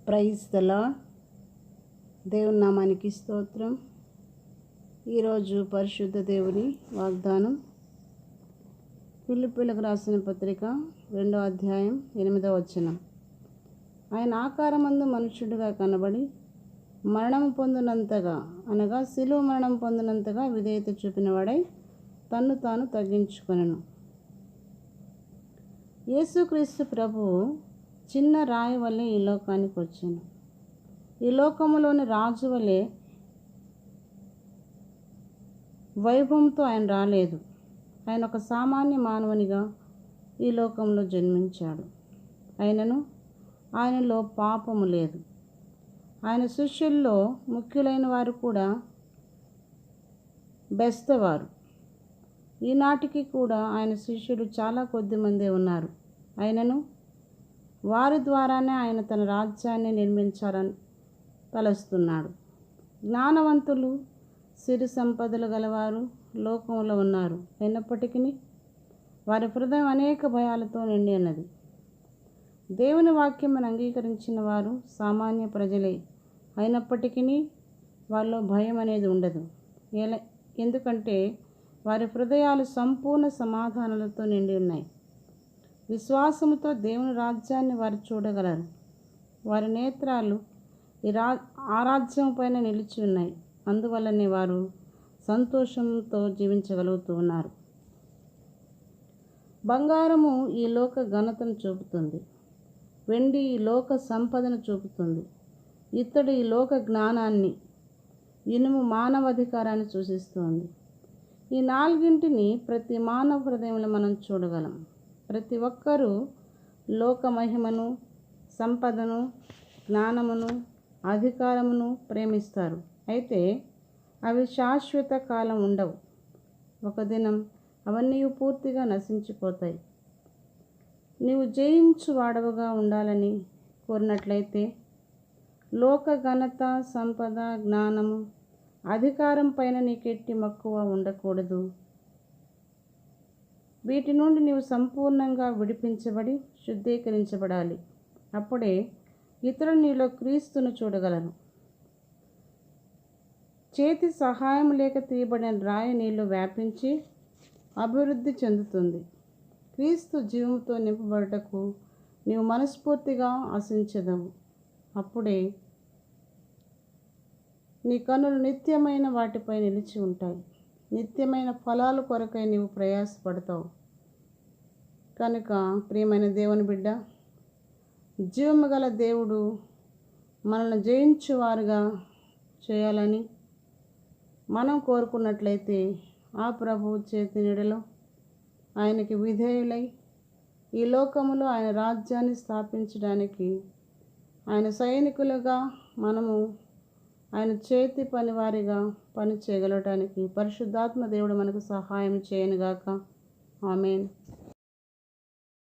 Praise the lord. దేవుని నామానికి స్తోత్రం. ఈరోజు పరిశుద్ధ దేవుని వాగ్దానం ఫిలిప్పీయులకు రాసిన పత్రిక 2వ అధ్యాయం 8వ వచనం. ఆయన ఆకారమందు మనుష్యుడిగా కనబడి మరణము పొందినంతగా, అనగా శిలువ మరణం పొందినంతగా విధేయత చూపినవాడై తన్ను తాను తగ్గించుకొనెను. యేసుక్రీస్తు ప్రభువు చిన్న రాయి వలె ఈ లోకానికి వచ్చాను. ఈ లోకములోని రాజు వలె వైభవంతో ఆయన రాలేదు. ఆయన ఒక సామాన్య మానవునిగా ఈ లోకంలో జన్మించాడు. ఆయనలో పాపము లేదు. ఆయన శిష్యుల్లో ముఖ్యులైన వారు కూడా బెస్తవారు. ఈనాటికి కూడా ఆయన శిష్యులు చాలా కొద్దిమందే ఉన్నారు. ఆయనను వారి ద్వారానే ఆయన తన రాజ్యాన్ని నిర్మించాలని తలస్తున్నాడు. జ్ఞానవంతులు, సిరి సంపదలు గలవారు లోకంలో ఉన్నారు. అయినప్పటికీ వారి హృదయం అనేక భయాలతో నిండి ఉన్నది. దేవుని వాక్యమును అంగీకరించిన వారు సామాన్య ప్రజలే. అయినప్పటికీ వాళ్ళలో భయం అనేది ఉండదు. ఎందుకంటే వారి హృదయాలు సంపూర్ణ సమాధానాలతో నిండి ఉన్నాయి. విశ్వాసముతో దేవుని రాజ్యాన్ని వారు చూడగలరు. వారి నేత్రాలు ఆ రాజ్యం పైన నిలిచి ఉన్నాయి. అందువల్లనే వారు సంతోషంతో జీవించగలుగుతూ ఉన్నారు. బంగారము ఈ లోక ఘనతను చూపుతుంది. వెండి ఈ లోక సంపదను చూపుతుంది. ఇత్తడి ఈ లోక జ్ఞానాన్ని, ఇనుము మానవాధికారాన్ని సూచిస్తుంది. ఈ నాలుగింటిని ప్రతి మానవ హృదయంలో మనం చూడగలం. ప్రతి ఒక్కరూ లోక మహిమను, సంపదను, జ్ఞానమును, అధికారమును ప్రేమిస్తారు. అయితే అవి శాశ్వత కాలం ఉండవు. ఒక దినం అవన్నీ పూర్తిగా నశించిపోతాయి. నీవు జయించు వాడవుగా ఉండాలని కోరినట్లయితే లోక ఘనత, సంపద, జ్ఞానము, అధికారం పైన నీకెట్టి మక్కువ ఉండకూడదు. వీటి నుండి నీవు సంపూర్ణంగా విడిపించబడి శుద్ధీకరించబడాలి. అప్పుడే ఇతరులు నీలో క్రీస్తును చూడగలరు. చేతి సహాయం లేక తీయబడిన రాయి నీలో వ్యాపించి అభివృద్ధి చెందుతుంది. క్రీస్తు జీవంతో నింపబడటకు నీవు మనస్ఫూర్తిగా ఆశించదవు. అప్పుడే నీ కన్నులు నిత్యమైన వాటిపై నిలిచి ఉంటాయి. నిత్యమైన ఫలాల కొరకై నీవు ప్రయాసపడతావు. కనుక ప్రియమైన దేవుని బిడ్డ, జీవము గల దేవుడు మనల్ని జయించువారుగా చేయాలని మనం కోరుకున్నట్లయితే ఆ ప్రభువు చేతి నీడలో ఆయనకి విధేయులై ఈ లోకములో ఆయన రాజ్యాన్ని స్థాపించడానికి ఆయన సైనికులుగా మనము ఆయన చేతి పనివారిగా పని చేయగలటానికి పరిశుద్ధాత్మ దేవుడు మనకు సహాయం చేయనుగాక. ఆమేన్.